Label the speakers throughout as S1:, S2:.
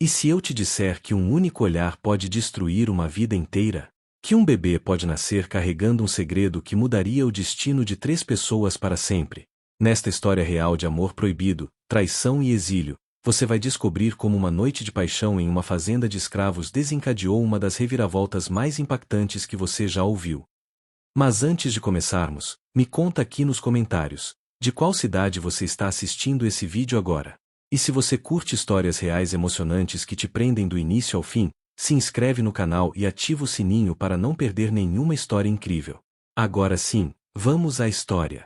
S1: E se eu te disser que um único olhar pode destruir uma vida inteira? Que um bebê pode nascer carregando um segredo que mudaria o destino de 3 pessoas para sempre? Nesta história real de amor proibido, traição e exílio, você vai descobrir como uma noite de paixão em uma fazenda de escravos desencadeou uma das reviravoltas mais impactantes que você já ouviu. Mas antes de começarmos, me conta aqui nos comentários, de qual cidade você está assistindo esse vídeo agora? E se você curte histórias reais emocionantes que te prendem do início ao fim, se inscreve no canal e ativa o sininho para não perder nenhuma história incrível. Agora sim, vamos à história.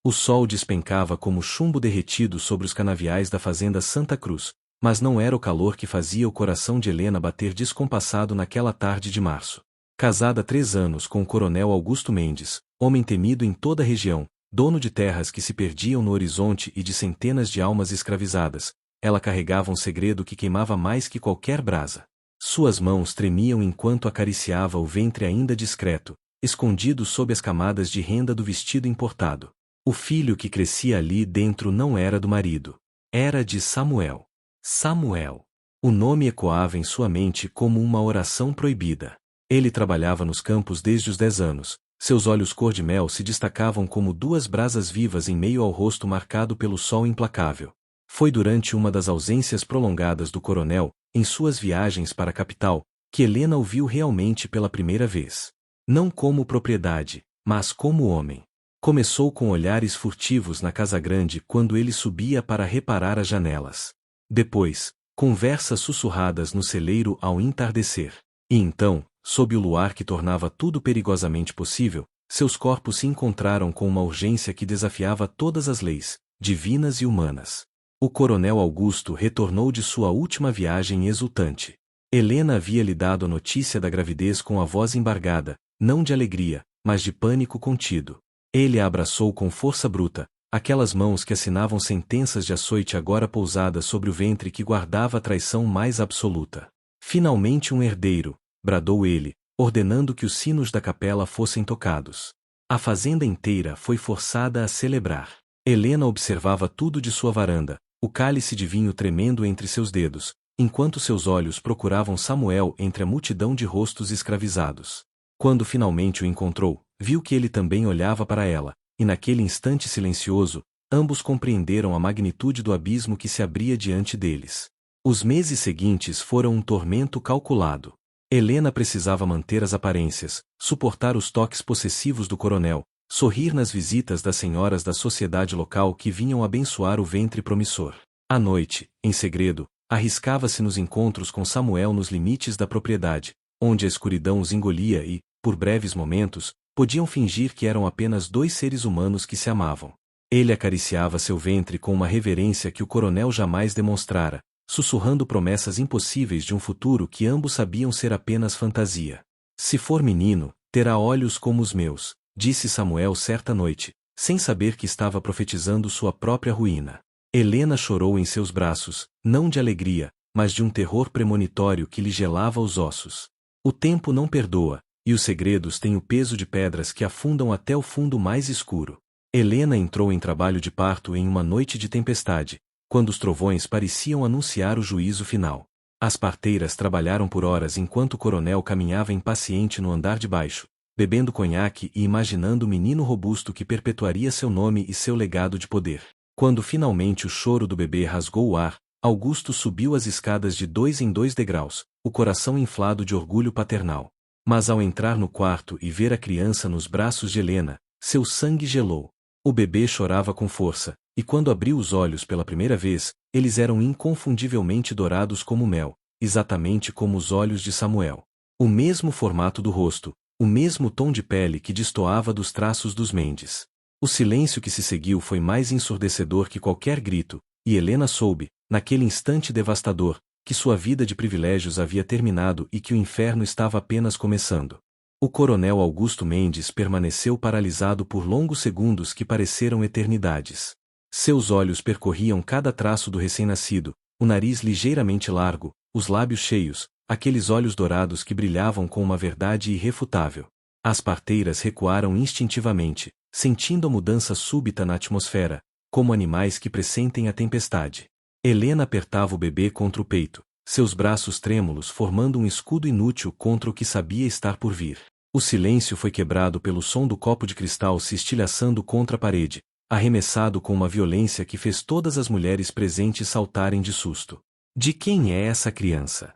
S1: O sol despencava como chumbo derretido sobre os canaviais da fazenda Santa Cruz, mas não era o calor que fazia o coração de Helena bater descompassado naquela tarde de março. Casada há 3 anos com o coronel Augusto Mendes, homem temido em toda a região, dono de terras que se perdiam no horizonte e de centenas de almas escravizadas, ela carregava um segredo que queimava mais que qualquer brasa. Suas mãos tremiam enquanto acariciava o ventre ainda discreto, escondido sob as camadas de renda do vestido importado. O filho que crescia ali dentro não era do marido. Era de Samuel. Samuel. O nome ecoava em sua mente como uma oração proibida. Ele trabalhava nos campos desde os 10 anos. Seus olhos cor-de-mel se destacavam como 2 brasas vivas em meio ao rosto marcado pelo sol implacável. Foi durante uma das ausências prolongadas do coronel, em suas viagens para a capital, que Helena o viu realmente pela primeira vez. Não como propriedade, mas como homem. Começou com olhares furtivos na casa grande quando ele subia para reparar as janelas. Depois, conversas sussurradas no celeiro ao entardecer. E então, sob o luar que tornava tudo perigosamente possível, seus corpos se encontraram com uma urgência que desafiava todas as leis, divinas e humanas. O coronel Augusto retornou de sua última viagem exultante. Helena havia lhe dado a notícia da gravidez com a voz embargada, não de alegria, mas de pânico contido. Ele a abraçou com força bruta, aquelas mãos que assinavam sentenças de açoite agora pousadas sobre o ventre que guardava a traição mais absoluta. Finalmente um herdeiro, bradou ele, ordenando que os sinos da capela fossem tocados. A fazenda inteira foi forçada a celebrar. Helena observava tudo de sua varanda, o cálice de vinho tremendo entre seus dedos, enquanto seus olhos procuravam Samuel entre a multidão de rostos escravizados. Quando finalmente o encontrou, viu que ele também olhava para ela, e naquele instante silencioso, ambos compreenderam a magnitude do abismo que se abria diante deles. Os meses seguintes foram um tormento calculado. Helena precisava manter as aparências, suportar os toques possessivos do coronel, sorrir nas visitas das senhoras da sociedade local que vinham abençoar o ventre promissor. À noite, em segredo, arriscava-se nos encontros com Samuel nos limites da propriedade, onde a escuridão os engolia e, por breves momentos, podiam fingir que eram apenas 2 seres humanos que se amavam. Ele acariciava seu ventre com uma reverência que o coronel jamais demonstrara, sussurrando promessas impossíveis de um futuro que ambos sabiam ser apenas fantasia. Se for menino, terá olhos como os meus, disse Samuel certa noite, sem saber que estava profetizando sua própria ruína. Helena chorou em seus braços, não de alegria, mas de um terror premonitório que lhe gelava os ossos. O tempo não perdoa, e os segredos têm o peso de pedras que afundam até o fundo mais escuro. Helena entrou em trabalho de parto em uma noite de tempestade, quando os trovões pareciam anunciar o juízo final. As parteiras trabalharam por horas enquanto o coronel caminhava impaciente no andar de baixo, bebendo conhaque e imaginando o menino robusto que perpetuaria seu nome e seu legado de poder. Quando finalmente o choro do bebê rasgou o ar, Augusto subiu as escadas de 2 em 2 degraus, o coração inflado de orgulho paternal. Mas ao entrar no quarto e ver a criança nos braços de Helena, seu sangue gelou. O bebê chorava com força, e quando abriu os olhos pela primeira vez, eles eram inconfundivelmente dourados como mel, exatamente como os olhos de Samuel. O mesmo formato do rosto, o mesmo tom de pele que destoava dos traços dos Mendes. O silêncio que se seguiu foi mais ensurdecedor que qualquer grito, e Helena soube, naquele instante devastador, que sua vida de privilégios havia terminado e que o inferno estava apenas começando. O coronel Augusto Mendes permaneceu paralisado por longos segundos que pareceram eternidades. Seus olhos percorriam cada traço do recém-nascido, o nariz ligeiramente largo, os lábios cheios, aqueles olhos dourados que brilhavam com uma verdade irrefutável. As parteiras recuaram instintivamente, sentindo a mudança súbita na atmosfera, como animais que pressentem a tempestade. Helena apertava o bebê contra o peito, seus braços trêmulos formando um escudo inútil contra o que sabia estar por vir. O silêncio foi quebrado pelo som do copo de cristal se estilhaçando contra a parede, arremessado com uma violência que fez todas as mulheres presentes saltarem de susto. De quem é essa criança?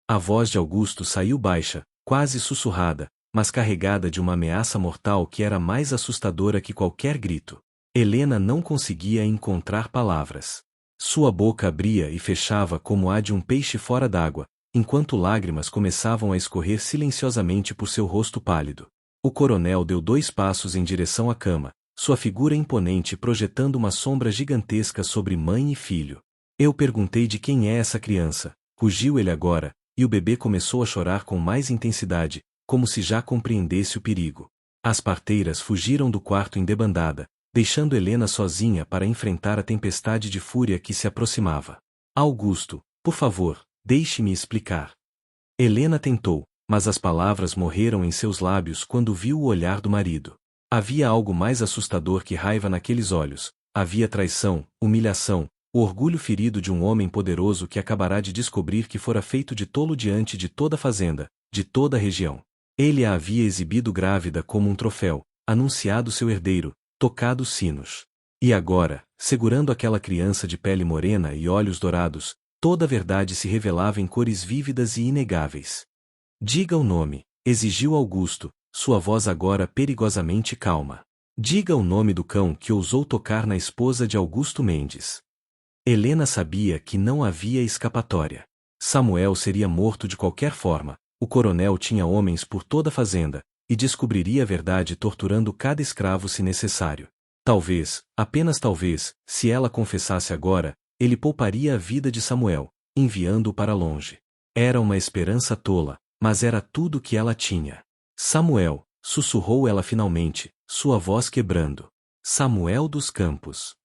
S1: A voz de Augusto saiu baixa, quase sussurrada, mas carregada de uma ameaça mortal que era mais assustadora que qualquer grito. Helena não conseguia encontrar palavras. Sua boca abria e fechava como a de um peixe fora d'água, enquanto lágrimas começavam a escorrer silenciosamente por seu rosto pálido. O coronel deu 2 passos em direção à cama, sua figura imponente projetando uma sombra gigantesca sobre mãe e filho. Eu perguntei de quem é essa criança, rugiu ele agora, e o bebê começou a chorar com mais intensidade, como se já compreendesse o perigo. As parteiras fugiram do quarto em debandada, deixando Helena sozinha para enfrentar a tempestade de fúria que se aproximava. Augusto, por favor, deixe-me explicar. Helena tentou, mas as palavras morreram em seus lábios quando viu o olhar do marido. Havia algo mais assustador que raiva naqueles olhos, havia traição, humilhação, o orgulho ferido de um homem poderoso que acabará de descobrir que fora feito de tolo diante de toda a fazenda, de toda a região. Ele a havia exibido grávida como um troféu, anunciado seu herdeiro, tocado os sinos. E agora, segurando aquela criança de pele morena e olhos dourados, toda a verdade se revelava em cores vívidas e inegáveis. Diga o nome, exigiu Augusto, sua voz agora perigosamente calma. Diga o nome do cão que ousou tocar na esposa de Augusto Mendes. Helena sabia que não havia escapatória. Samuel seria morto de qualquer forma, o coronel tinha homens por toda a fazenda, e descobriria a verdade torturando cada escravo se necessário. Talvez, apenas talvez, se ela confessasse agora, ele pouparia a vida de Samuel, enviando-o para longe. Era uma esperança tola, mas era tudo que ela tinha. Samuel, sussurrou ela finalmente, sua voz quebrando. Samuel dos Campos.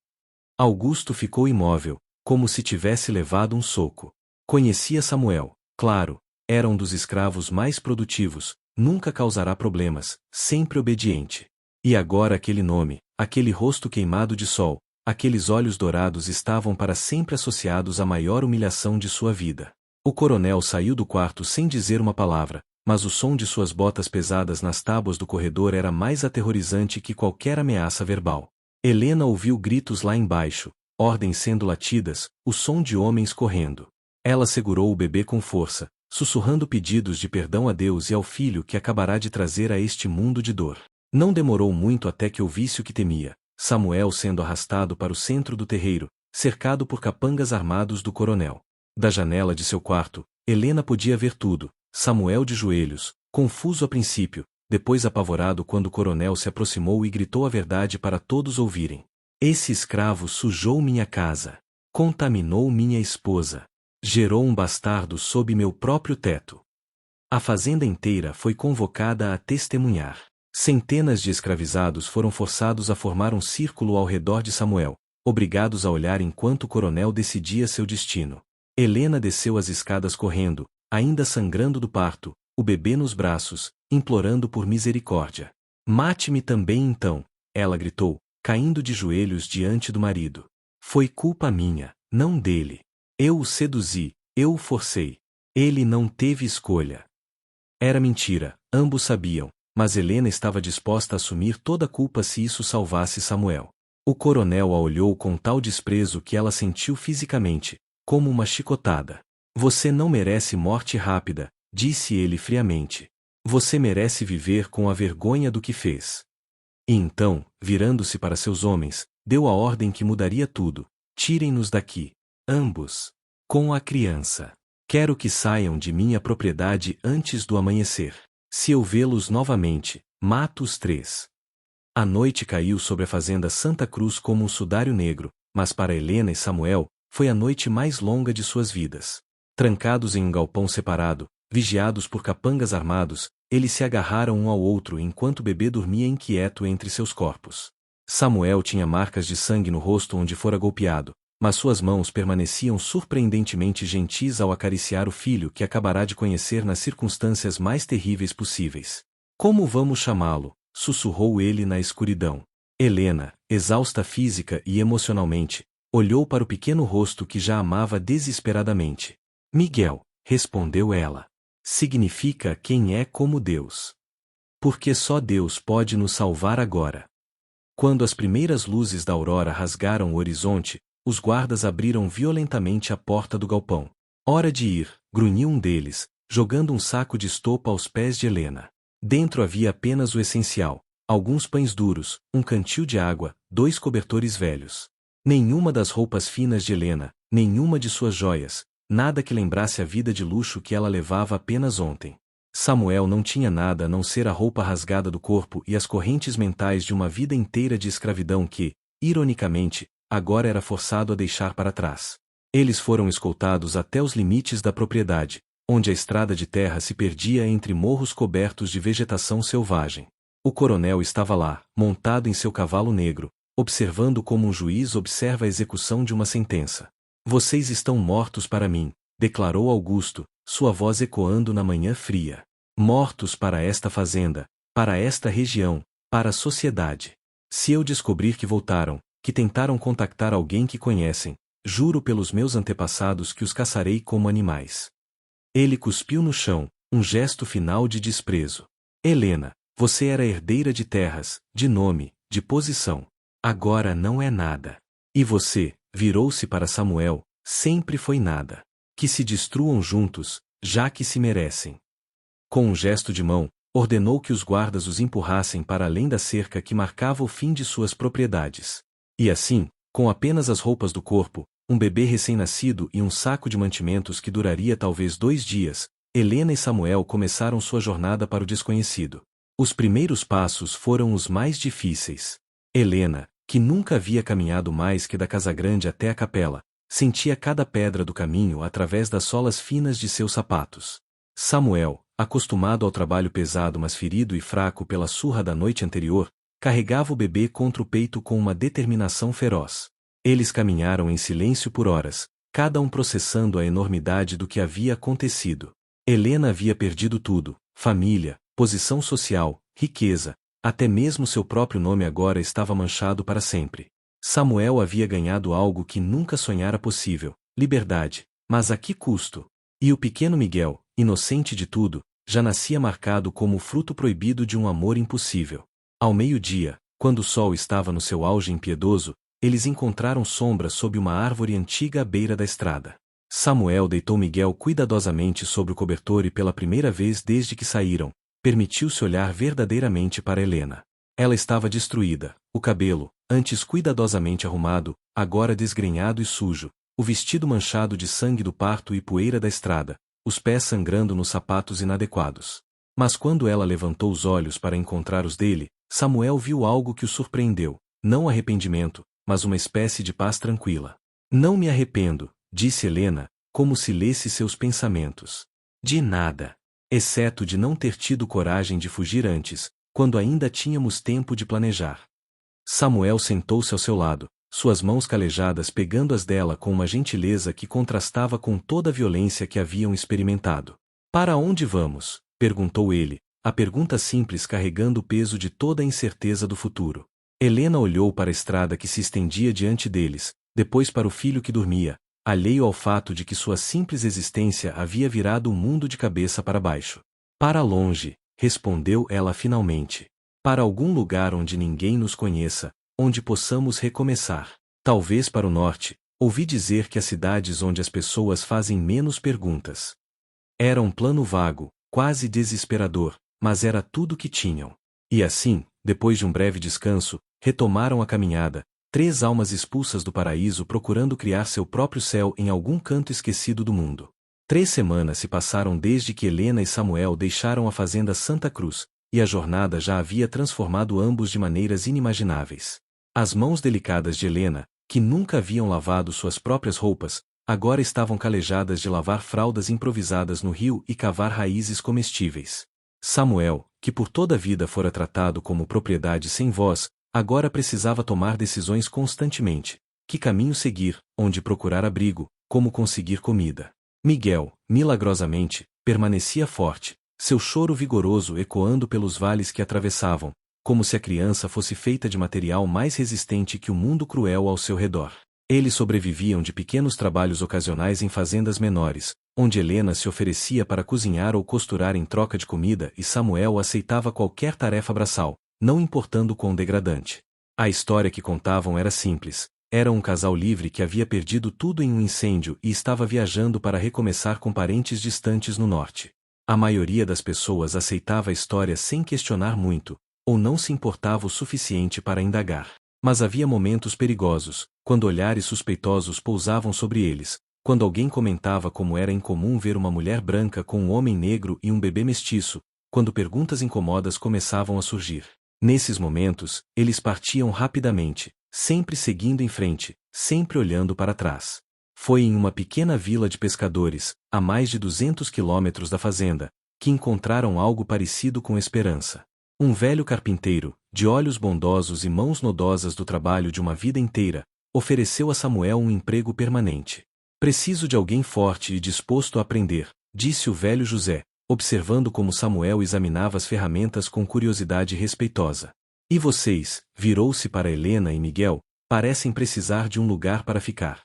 S1: Augusto ficou imóvel, como se tivesse levado um soco. Conhecia Samuel, claro, era um dos escravos mais produtivos, nunca causará problemas, sempre obediente. E agora aquele nome, aquele rosto queimado de sol, aqueles olhos dourados estavam para sempre associados à maior humilhação de sua vida. O coronel saiu do quarto sem dizer uma palavra, mas o som de suas botas pesadas nas tábuas do corredor era mais aterrorizante que qualquer ameaça verbal. Helena ouviu gritos lá embaixo, ordens sendo latidas, o som de homens correndo. Ela segurou o bebê com força, sussurrando pedidos de perdão a Deus e ao filho que acabará de trazer a este mundo de dor. Não demorou muito até que ouvisse o que temia, Samuel sendo arrastado para o centro do terreiro, cercado por capangas armados do coronel. Da janela de seu quarto, Helena podia ver tudo, Samuel de joelhos, confuso a princípio, depois apavorado quando o coronel se aproximou e gritou a verdade para todos ouvirem. Esse escravo sujou minha casa, contaminou minha esposa, gerou um bastardo sob meu próprio teto. A fazenda inteira foi convocada a testemunhar. Centenas de escravizados foram forçados a formar um círculo ao redor de Samuel, obrigados a olhar enquanto o coronel decidia seu destino. Helena desceu as escadas correndo, ainda sangrando do parto, o bebê nos braços, implorando por misericórdia. Mate-me também então, ela gritou, caindo de joelhos diante do marido. Foi culpa minha, não dele. Eu o seduzi, eu o forcei. Ele não teve escolha. Era mentira, ambos sabiam, mas Helena estava disposta a assumir toda a culpa se isso salvasse Samuel. O coronel a olhou com tal desprezo que ela sentiu fisicamente, como uma chicotada. Você não merece morte rápida, disse ele friamente. Você merece viver com a vergonha do que fez. E então, virando-se para seus homens, deu a ordem que mudaria tudo. Tirem-nos daqui. Ambos. Com a criança. Quero que saiam de minha propriedade antes do amanhecer. Se eu vê-los novamente, mato os 3. A noite caiu sobre a fazenda Santa Cruz como um sudário negro, mas para Helena e Samuel, foi a noite mais longa de suas vidas. Trancados em um galpão separado, vigiados por capangas armados, eles se agarraram um ao outro enquanto o bebê dormia inquieto entre seus corpos. Samuel tinha marcas de sangue no rosto onde fora golpeado, mas suas mãos permaneciam surpreendentemente gentis ao acariciar o filho que acabará de conhecer nas circunstâncias mais terríveis possíveis. Como vamos chamá-lo? Sussurrou ele na escuridão. Helena, exausta física e emocionalmente, olhou para o pequeno rosto que já amava desesperadamente. Miguel, respondeu ela. Significa quem é como Deus. Porque só Deus pode nos salvar agora. Quando as primeiras luzes da aurora rasgaram o horizonte, os guardas abriram violentamente a porta do galpão. Hora de ir, grunhiu um deles, jogando um saco de estopa aos pés de Helena. Dentro havia apenas o essencial, alguns pães duros, um cantil de água, 2 cobertores velhos. Nenhuma das roupas finas de Helena, nenhuma de suas joias, nada que lembrasse a vida de luxo que ela levava apenas ontem. Samuel não tinha nada a não ser a roupa rasgada do corpo e as correntes mentais de uma vida inteira de escravidão que, ironicamente, agora era forçado a deixar para trás. Eles foram escoltados até os limites da propriedade, onde a estrada de terra se perdia entre morros cobertos de vegetação selvagem. O coronel estava lá, montado em seu cavalo negro, observando como um juiz observa a execução de uma sentença. Vocês estão mortos para mim, declarou Augusto, sua voz ecoando na manhã fria. Mortos para esta fazenda, para esta região, para a sociedade. Se eu descobrir que voltaram, que tentaram contactar alguém que conhecem, juro pelos meus antepassados que os caçarei como animais. Ele cuspiu no chão, um gesto final de desprezo. Helena, você era herdeira de terras, de nome, de posição. Agora não é nada. E você, virou-se para Samuel, sempre foi nada. Que se destruam juntos, já que se merecem. Com um gesto de mão, ordenou que os guardas os empurrassem para além da cerca que marcava o fim de suas propriedades. E assim, com apenas as roupas do corpo, um bebê recém-nascido e um saco de mantimentos que duraria talvez 2 dias, Helena e Samuel começaram sua jornada para o desconhecido. Os primeiros passos foram os mais difíceis. Helena, que nunca havia caminhado mais que da casa grande até a capela, sentia cada pedra do caminho através das solas finas de seus sapatos. Samuel, acostumado ao trabalho pesado mas ferido e fraco pela surra da noite anterior, carregava o bebê contra o peito com uma determinação feroz. Eles caminharam em silêncio por horas, cada um processando a enormidade do que havia acontecido. Helena havia perdido tudo, família, posição social, riqueza, até mesmo seu próprio nome agora estava manchado para sempre. Samuel havia ganhado algo que nunca sonhara possível, liberdade, mas a que custo? E o pequeno Miguel, inocente de tudo, já nascia marcado como o fruto proibido de um amor impossível. Ao meio-dia, quando o sol estava no seu auge impiedoso, eles encontraram sombra sob uma árvore antiga à beira da estrada. Samuel deitou Miguel cuidadosamente sobre o cobertor e pela primeira vez desde que saíram, permitiu-se olhar verdadeiramente para Helena. Ela estava destruída, o cabelo, antes cuidadosamente arrumado, agora desgrenhado e sujo, o vestido manchado de sangue do parto e poeira da estrada, os pés sangrando nos sapatos inadequados. Mas quando ela levantou os olhos para encontrar os dele, Samuel viu algo que o surpreendeu, não arrependimento, mas uma espécie de paz tranquila. Não me arrependo, disse Helena, como se lesse seus pensamentos. De nada. Exceto de não ter tido coragem de fugir antes, quando ainda tínhamos tempo de planejar. Samuel sentou-se ao seu lado, suas mãos calejadas pegando as dela com uma gentileza que contrastava com toda a violência que haviam experimentado. Para onde vamos? Perguntou ele, a pergunta simples carregando o peso de toda a incerteza do futuro. Helena olhou para a estrada que se estendia diante deles, depois para o filho que dormia, alheio ao fato de que sua simples existência havia virado o mundo de cabeça para baixo. Para longe, respondeu ela finalmente. Para algum lugar onde ninguém nos conheça, onde possamos recomeçar. Talvez para o norte, ouvi dizer que há cidades onde as pessoas fazem menos perguntas. Era um plano vago, quase desesperador, mas era tudo que tinham. E assim, depois de um breve descanso, retomaram a caminhada, 3 almas expulsas do paraíso procurando criar seu próprio céu em algum canto esquecido do mundo. 3 semanas se passaram desde que Helena e Samuel deixaram a fazenda Santa Cruz, e a jornada já havia transformado ambos de maneiras inimagináveis. As mãos delicadas de Helena, que nunca haviam lavado suas próprias roupas, agora estavam calejadas de lavar fraldas improvisadas no rio e cavar raízes comestíveis. Samuel, que por toda a vida fora tratado como propriedade sem voz, agora precisava tomar decisões constantemente. Que caminho seguir, onde procurar abrigo, como conseguir comida. Miguel, milagrosamente, permanecia forte, seu choro vigoroso ecoando pelos vales que atravessavam, como se a criança fosse feita de material mais resistente que o mundo cruel ao seu redor. Eles sobreviviam de pequenos trabalhos ocasionais em fazendas menores, onde Helena se oferecia para cozinhar ou costurar em troca de comida e Samuel aceitava qualquer tarefa braçal, não importando quão degradante. A história que contavam era simples. Era um casal livre que havia perdido tudo em um incêndio e estava viajando para recomeçar com parentes distantes no norte. A maioria das pessoas aceitava a história sem questionar muito, ou não se importava o suficiente para indagar. Mas havia momentos perigosos, quando olhares suspeitosos pousavam sobre eles, quando alguém comentava como era incomum ver uma mulher branca com um homem negro e um bebê mestiço, quando perguntas incômodas começavam a surgir. Nesses momentos, eles partiam rapidamente, sempre seguindo em frente, sempre olhando para trás. Foi em uma pequena vila de pescadores, a mais de 200 quilômetros da fazenda, que encontraram algo parecido com esperança. Um velho carpinteiro, de olhos bondosos e mãos nodosas do trabalho de uma vida inteira, ofereceu a Samuel um emprego permanente. Preciso de alguém forte e disposto a aprender, disse o velho José, observando como Samuel examinava as ferramentas com curiosidade respeitosa. E vocês, virou-se para Helena e Miguel, parecem precisar de um lugar para ficar.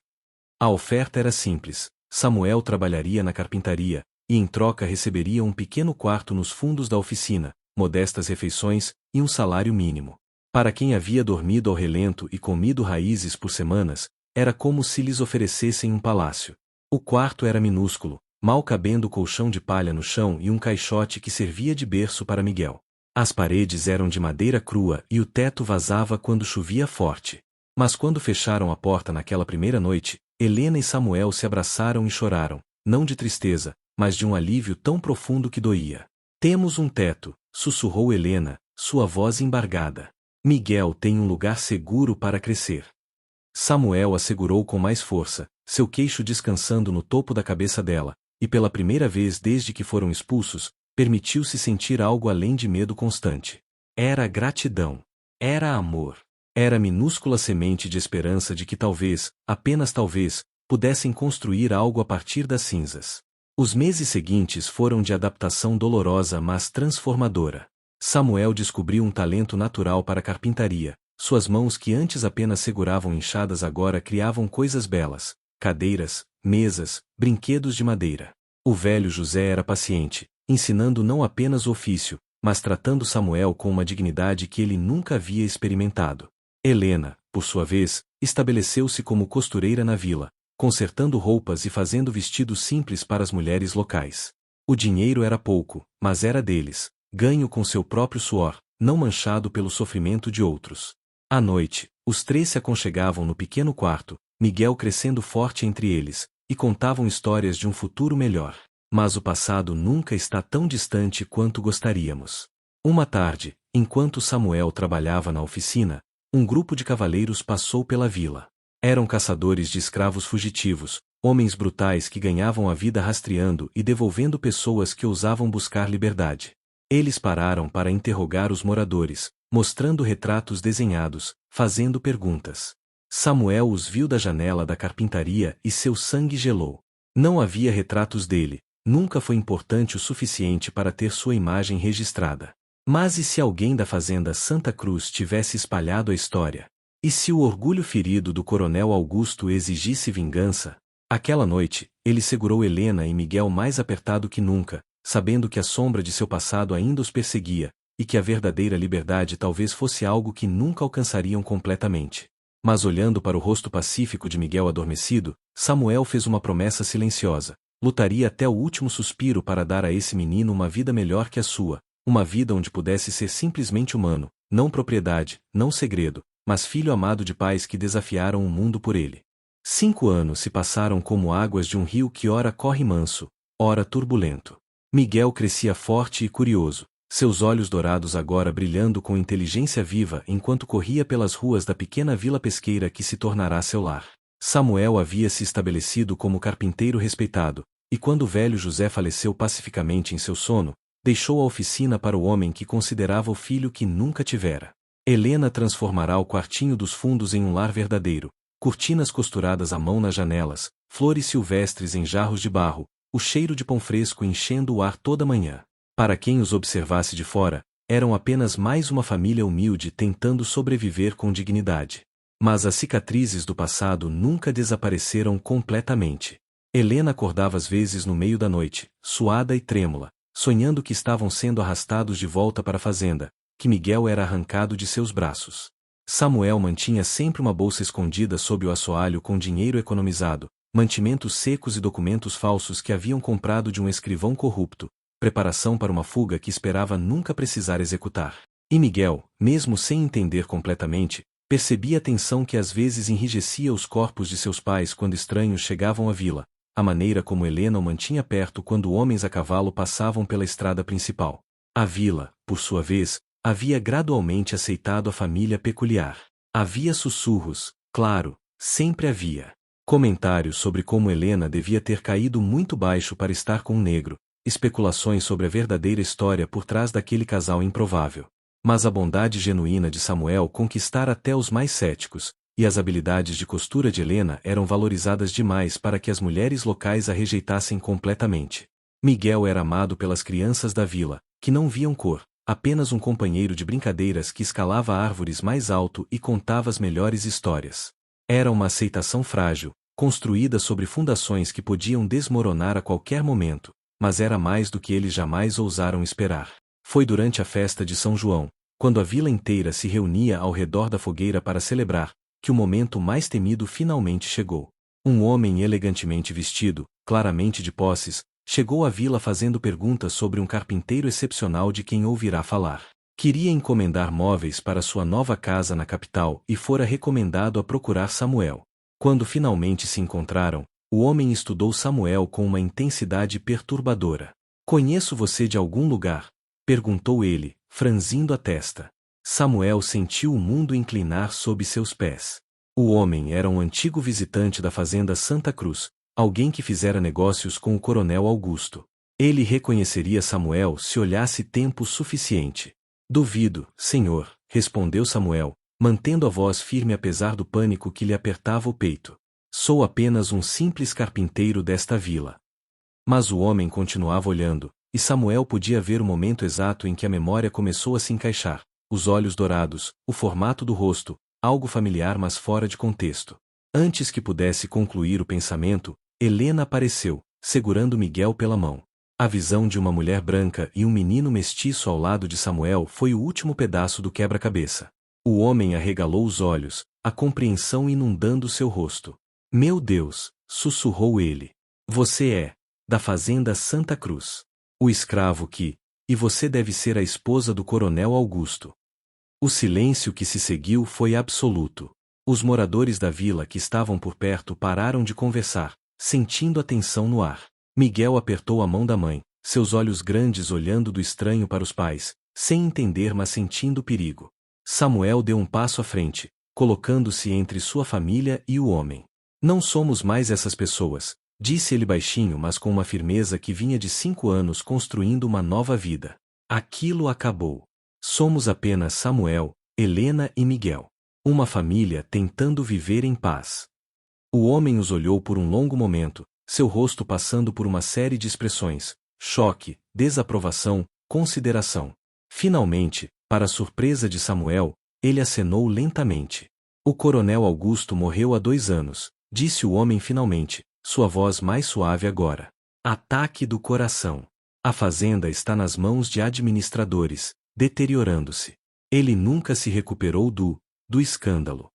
S1: A oferta era simples. Samuel trabalharia na carpintaria, e em troca receberia um pequeno quarto nos fundos da oficina, modestas refeições, e um salário mínimo. Para quem havia dormido ao relento e comido raízes por semanas, era como se lhes oferecessem um palácio. O quarto era minúsculo, mal cabendo o colchão de palha no chão e um caixote que servia de berço para Miguel. As paredes eram de madeira crua e o teto vazava quando chovia forte. Mas quando fecharam a porta naquela primeira noite, Helena e Samuel se abraçaram e choraram, não de tristeza, mas de um alívio tão profundo que doía. Temos um teto, sussurrou Helena, sua voz embargada. Miguel tem um lugar seguro para crescer. Samuel assegurou com mais força, seu queixo descansando no topo da cabeça dela, e pela primeira vez desde que foram expulsos, permitiu-se sentir algo além de medo constante. Era gratidão. Era amor. Era a minúscula semente de esperança de que talvez, apenas talvez, pudessem construir algo a partir das cinzas. Os meses seguintes foram de adaptação dolorosa mas transformadora. Samuel descobriu um talento natural para a carpintaria. Suas mãos que antes apenas seguravam enxadas agora criavam coisas belas, cadeiras, mesas, brinquedos de madeira. O velho José era paciente, ensinando não apenas o ofício, mas tratando Samuel com uma dignidade que ele nunca havia experimentado. Helena, por sua vez, estabeleceu-se como costureira na vila, consertando roupas e fazendo vestidos simples para as mulheres locais. O dinheiro era pouco, mas era deles, ganho com seu próprio suor, não manchado pelo sofrimento de outros. À noite, os três se aconchegavam no pequeno quarto, Miguel crescendo forte entre eles, e contavam histórias de um futuro melhor. Mas o passado nunca está tão distante quanto gostaríamos. Uma tarde, enquanto Samuel trabalhava na oficina, um grupo de cavaleiros passou pela vila. Eram caçadores de escravos fugitivos, homens brutais que ganhavam a vida rastreando e devolvendo pessoas que ousavam buscar liberdade. Eles pararam para interrogar os moradores, mostrando retratos desenhados, fazendo perguntas. Samuel os viu da janela da carpintaria e seu sangue gelou. Não havia retratos dele, nunca foi importante o suficiente para ter sua imagem registrada. Mas e se alguém da fazenda Santa Cruz tivesse espalhado a história? E se o orgulho ferido do coronel Augusto exigisse vingança? Aquela noite, ele segurou Helena e Miguel mais apertado que nunca, sabendo que a sombra de seu passado ainda os perseguia, e que a verdadeira liberdade talvez fosse algo que nunca alcançariam completamente. Mas olhando para o rosto pacífico de Miguel adormecido, Samuel fez uma promessa silenciosa. Lutaria até o último suspiro para dar a esse menino uma vida melhor que a sua, uma vida onde pudesse ser simplesmente humano, não propriedade, não segredo, mas filho amado de pais que desafiaram o mundo por ele. 5 anos se passaram como águas de um rio que ora corre manso, ora turbulento. Miguel crescia forte e curioso, seus olhos dourados agora brilhando com inteligência viva enquanto corria pelas ruas da pequena vila pesqueira que se tornará seu lar. Samuel havia se estabelecido como carpinteiro respeitado, e quando o velho José faleceu pacificamente em seu sono, deixou a oficina para o homem que considerava o filho que nunca tivera. Helena transformará o quartinho dos fundos em um lar verdadeiro, cortinas costuradas à mão nas janelas, flores silvestres em jarros de barro, o cheiro de pão fresco enchendo o ar toda manhã. Para quem os observasse de fora, eram apenas mais uma família humilde tentando sobreviver com dignidade. Mas as cicatrizes do passado nunca desapareceram completamente. Helena acordava às vezes no meio da noite, suada e trêmula, sonhando que estavam sendo arrastados de volta para a fazenda, que Miguel era arrancado de seus braços. Samuel mantinha sempre uma bolsa escondida sob o assoalho com dinheiro economizado, mantimentos secos e documentos falsos que haviam comprado de um escrivão corrupto, preparação para uma fuga que esperava nunca precisar executar. E Miguel, mesmo sem entender completamente, percebia a tensão que às vezes enrijecia os corpos de seus pais quando estranhos chegavam à vila, a maneira como Helena o mantinha perto quando homens a cavalo passavam pela estrada principal. A vila, por sua vez, havia gradualmente aceitado a família peculiar. Havia sussurros, claro, sempre havia. Comentários sobre como Helena devia ter caído muito baixo para estar com um negro, especulações sobre a verdadeira história por trás daquele casal improvável. Mas a bondade genuína de Samuel conquistara até os mais céticos, e as habilidades de costura de Helena eram valorizadas demais para que as mulheres locais a rejeitassem completamente. Miguel era amado pelas crianças da vila, que não viam cor, apenas um companheiro de brincadeiras que escalava árvores mais alto e contava as melhores histórias. Era uma aceitação frágil, construída sobre fundações que podiam desmoronar a qualquer momento, mas era mais do que eles jamais ousaram esperar. Foi durante a festa de São João, quando a vila inteira se reunia ao redor da fogueira para celebrar, que o momento mais temido finalmente chegou. Um homem elegantemente vestido, claramente de posses, chegou à vila fazendo perguntas sobre um carpinteiro excepcional de quem ouvirá falar. Queria encomendar móveis para sua nova casa na capital e fora recomendado a procurar Samuel. Quando finalmente se encontraram, o homem estudou Samuel com uma intensidade perturbadora. "Conheço você de algum lugar?" perguntou ele, franzindo a testa. Samuel sentiu o mundo inclinar sob seus pés. O homem era um antigo visitante da fazenda Santa Cruz, alguém que fizera negócios com o coronel Augusto. Ele reconheceria Samuel se olhasse tempo suficiente. "Duvido, senhor", respondeu Samuel, mantendo a voz firme apesar do pânico que lhe apertava o peito. "Sou apenas um simples carpinteiro desta vila." Mas o homem continuava olhando, e Samuel podia ver o momento exato em que a memória começou a se encaixar, os olhos dourados, o formato do rosto, algo familiar mas fora de contexto. Antes que pudesse concluir o pensamento, Helena apareceu, segurando Miguel pela mão. A visão de uma mulher branca e um menino mestiço ao lado de Samuel foi o último pedaço do quebra-cabeça. O homem arregalou os olhos, a compreensão inundando seu rosto. "Meu Deus", sussurrou ele. "Você é da fazenda Santa Cruz. O escravo que... E você deve ser a esposa do coronel Augusto." O silêncio que se seguiu foi absoluto. Os moradores da vila que estavam por perto pararam de conversar, sentindo a tensão no ar. Miguel apertou a mão da mãe, seus olhos grandes olhando do estranho para os pais, sem entender mas sentindo perigo. Samuel deu um passo à frente, colocando-se entre sua família e o homem. "Não somos mais essas pessoas", disse ele baixinho mas com uma firmeza que vinha de 5 anos construindo uma nova vida. "Aquilo acabou. Somos apenas Samuel, Helena e Miguel. Uma família tentando viver em paz." O homem os olhou por um longo momento, seu rosto passando por uma série de expressões: choque, desaprovação, consideração. Finalmente, para a surpresa de Samuel, ele acenou lentamente. "O coronel Augusto morreu há 2 anos", disse o homem finalmente, sua voz mais suave agora. "Ataque do coração. A fazenda está nas mãos de administradores, deteriorando-se. Ele nunca se recuperou do escândalo."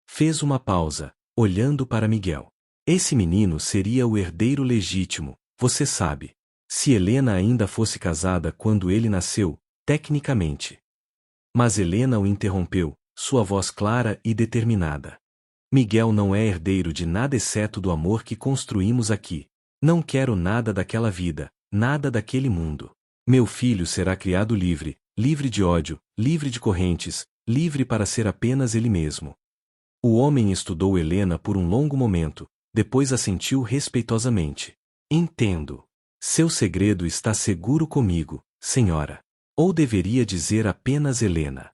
S1: Fez uma pausa, olhando para Miguel. "Esse menino seria o herdeiro legítimo, você sabe. Se Helena ainda fosse casada quando ele nasceu, tecnicamente." Mas Helena o interrompeu, sua voz clara e determinada. "Miguel não é herdeiro de nada exceto do amor que construímos aqui. Não quero nada daquela vida, nada daquele mundo. Meu filho será criado livre, livre de ódio, livre de correntes, livre para ser apenas ele mesmo." O homem estudou Helena por um longo momento, depois assentiu respeitosamente. "Entendo. Seu segredo está seguro comigo, senhora. Ou deveria dizer apenas Helena."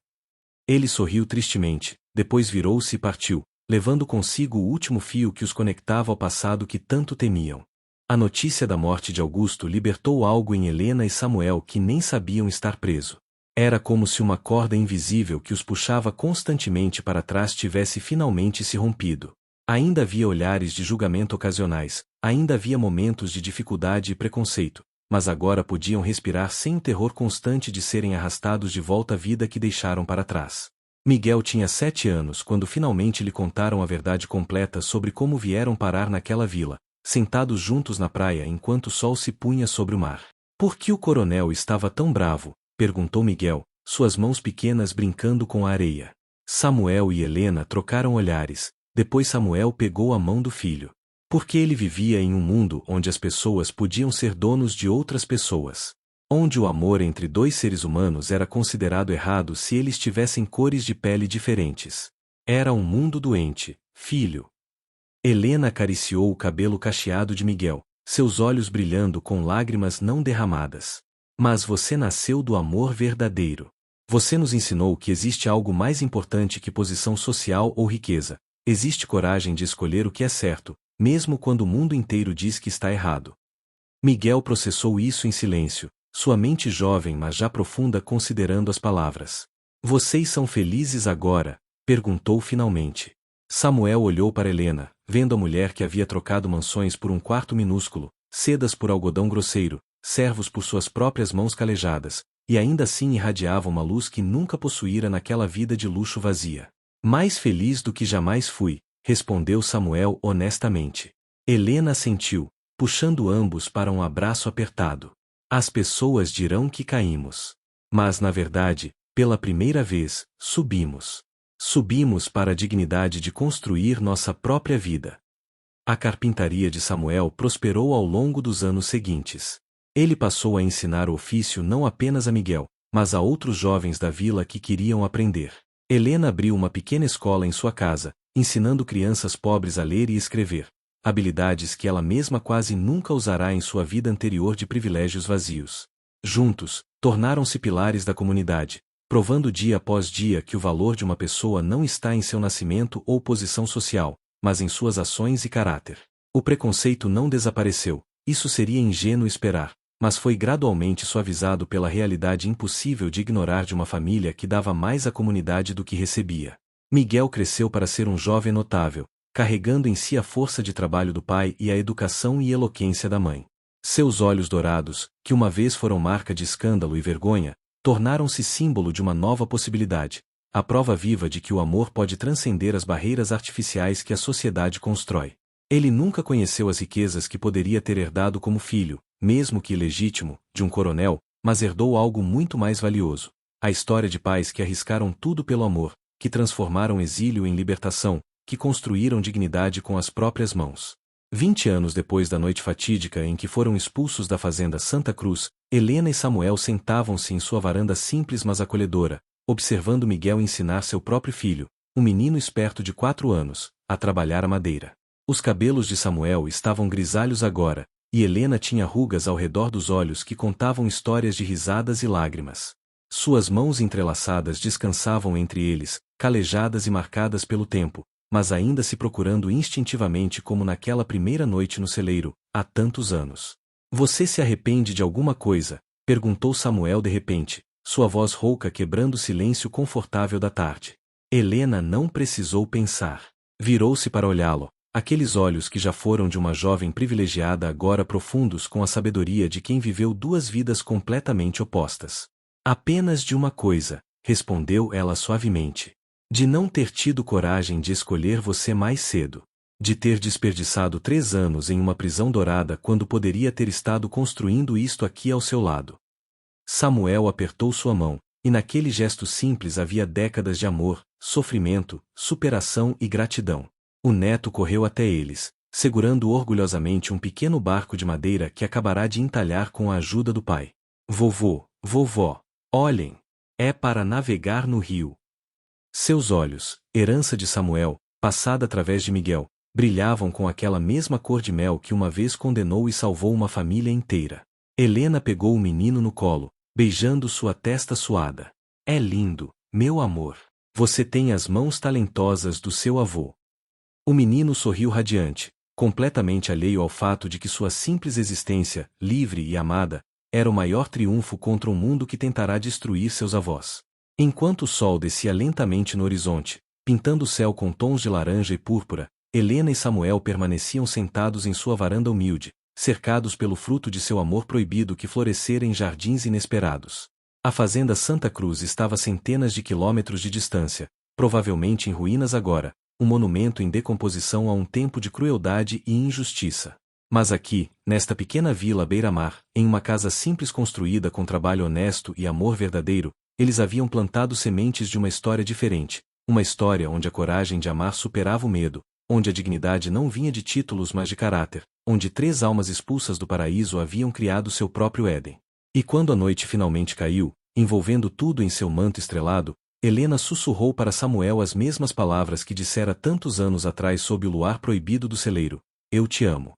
S1: Ele sorriu tristemente, depois virou-se e partiu, levando consigo o último fio que os conectava ao passado que tanto temiam. A notícia da morte de Augusto libertou algo em Helena e Samuel que nem sabiam estar preso. Era como se uma corda invisível que os puxava constantemente para trás tivesse finalmente se rompido. Ainda havia olhares de julgamento ocasionais, ainda havia momentos de dificuldade e preconceito, mas agora podiam respirar sem o terror constante de serem arrastados de volta à vida que deixaram para trás. Miguel tinha 7 anos quando finalmente lhe contaram a verdade completa sobre como vieram parar naquela vila, sentados juntos na praia enquanto o sol se punha sobre o mar. Por que o coronel estava tão bravo? Perguntou Miguel, suas mãos pequenas brincando com a areia. Samuel e Helena trocaram olhares, depois Samuel pegou a mão do filho. Porque ele vivia em um mundo onde as pessoas podiam ser donos de outras pessoas. Onde o amor entre dois seres humanos era considerado errado se eles tivessem cores de pele diferentes. Era um mundo doente, filho. Helena acariciou o cabelo cacheado de Miguel, seus olhos brilhando com lágrimas não derramadas. Mas você nasceu do amor verdadeiro. Você nos ensinou que existe algo mais importante que posição social ou riqueza. Existe coragem de escolher o que é certo, mesmo quando o mundo inteiro diz que está errado. Miguel processou isso em silêncio, sua mente jovem mas já profunda considerando as palavras. Vocês são felizes agora? Perguntou finalmente. Samuel olhou para Helena, vendo a mulher que havia trocado mansões por um quarto minúsculo, sedas por algodão grosseiro, servos por suas próprias mãos calejadas, e ainda assim irradiava uma luz que nunca possuíra naquela vida de luxo vazia. Mais feliz do que jamais fui, respondeu Samuel honestamente. Helena assentiu, puxando ambos para um abraço apertado. As pessoas dirão que caímos. Mas na verdade, pela primeira vez, subimos. Subimos para a dignidade de construir nossa própria vida. A carpintaria de Samuel prosperou ao longo dos anos seguintes. Ele passou a ensinar o ofício não apenas a Miguel, mas a outros jovens da vila que queriam aprender. Helena abriu uma pequena escola em sua casa, ensinando crianças pobres a ler e escrever, habilidades que ela mesma quase nunca usará em sua vida anterior de privilégios vazios. Juntos, tornaram-se pilares da comunidade, provando dia após dia que o valor de uma pessoa não está em seu nascimento ou posição social, mas em suas ações e caráter. O preconceito não desapareceu, isso seria ingênuo esperar, mas foi gradualmente suavizado pela realidade impossível de ignorar de uma família que dava mais à comunidade do que recebia. Miguel cresceu para ser um jovem notável, carregando em si a força de trabalho do pai e a educação e eloquência da mãe. Seus olhos dourados, que uma vez foram marca de escândalo e vergonha, tornaram-se símbolo de uma nova possibilidade, a prova viva de que o amor pode transcender as barreiras artificiais que a sociedade constrói. Ele nunca conheceu as riquezas que poderia ter herdado como filho, mesmo que ilegítimo, de um coronel, mas herdou algo muito mais valioso. A história de pais que arriscaram tudo pelo amor, que transformaram exílio em libertação, que construíram dignidade com as próprias mãos. 20 anos depois da noite fatídica em que foram expulsos da fazenda Santa Cruz, Helena e Samuel sentavam-se em sua varanda simples mas acolhedora, observando Miguel ensinar seu próprio filho, um menino esperto de 4 anos, a trabalhar a madeira. Os cabelos de Samuel estavam grisalhos agora, e Helena tinha rugas ao redor dos olhos que contavam histórias de risadas e lágrimas. Suas mãos entrelaçadas descansavam entre eles, calejadas e marcadas pelo tempo, mas ainda se procurando instintivamente como naquela primeira noite no celeiro, há tantos anos. Você se arrepende de alguma coisa? Perguntou Samuel de repente, sua voz rouca quebrando o silêncio confortável da tarde. Helena não precisou pensar. Virou-se para olhá-lo. Aqueles olhos que já foram de uma jovem privilegiada agora profundos com a sabedoria de quem viveu 2 vidas completamente opostas. Apenas de uma coisa, respondeu ela suavemente. De não ter tido coragem de escolher você mais cedo. De ter desperdiçado 3 anos em uma prisão dourada quando poderia ter estado construindo isto aqui ao seu lado. Samuel apertou sua mão, e naquele gesto simples havia décadas de amor, sofrimento, superação e gratidão. O neto correu até eles, segurando orgulhosamente um pequeno barco de madeira que acabará de entalhar com a ajuda do pai. Vovô, vovó, olhem! É para navegar no rio. Seus olhos, herança de Samuel, passada através de Miguel, brilhavam com aquela mesma cor de mel que uma vez condenou e salvou uma família inteira. Helena pegou o menino no colo, beijando sua testa suada. É lindo, meu amor. Você tem as mãos talentosas do seu avô. O menino sorriu radiante, completamente alheio ao fato de que sua simples existência, livre e amada, era o maior triunfo contra um mundo que tentará destruir seus avós. Enquanto o sol descia lentamente no horizonte, pintando o céu com tons de laranja e púrpura, Helena e Samuel permaneciam sentados em sua varanda humilde, cercados pelo fruto de seu amor proibido que florescera em jardins inesperados. A fazenda Santa Cruz estava a centenas de quilômetros de distância, provavelmente em ruínas agora, um monumento em decomposição a um tempo de crueldade e injustiça. Mas aqui, nesta pequena vila à beira-mar, em uma casa simples construída com trabalho honesto e amor verdadeiro, eles haviam plantado sementes de uma história diferente, uma história onde a coragem de amar superava o medo, onde a dignidade não vinha de títulos mas de caráter, onde 3 almas expulsas do paraíso haviam criado seu próprio Éden. E quando a noite finalmente caiu, envolvendo tudo em seu manto estrelado, Helena sussurrou para Samuel as mesmas palavras que dissera tantos anos atrás sob o luar proibido do celeiro: Eu te amo.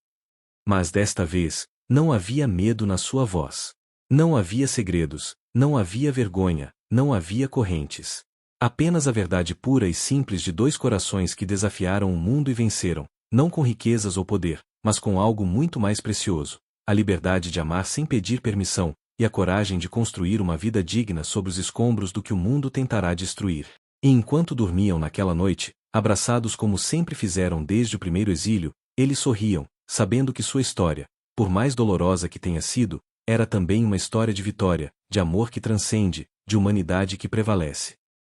S1: Mas desta vez, não havia medo na sua voz. Não havia segredos, não havia vergonha, não havia correntes. Apenas a verdade pura e simples de 2 corações que desafiaram o mundo e venceram, não com riquezas ou poder, mas com algo muito mais precioso: a liberdade de amar sem pedir permissão, e a coragem de construir uma vida digna sobre os escombros do que o mundo tentará destruir. E enquanto dormiam naquela noite, abraçados como sempre fizeram desde o primeiro exílio, eles sorriam, sabendo que sua história, por mais dolorosa que tenha sido, era também uma história de vitória, de amor que transcende, de humanidade que prevalece.